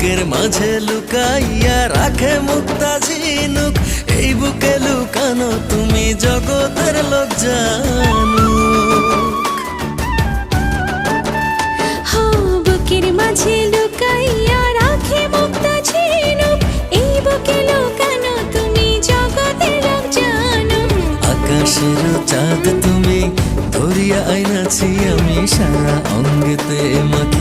বুকের মাঝে লুকাইয়া রাখে মুক্তা ঝিনুক, এই বুকে লুকানো তুমি জগতের লোক জানুক। বুকের মাঝে লুকাইয়া রাখে মুক্তা ঝিনুক, এই বুকে লুকানো তুমি জগতের লোক জানুক। আকাশের চাঁদ তুমি ধরিয়া আইনাছি আমি, সারা অঙ্গেতে মাখি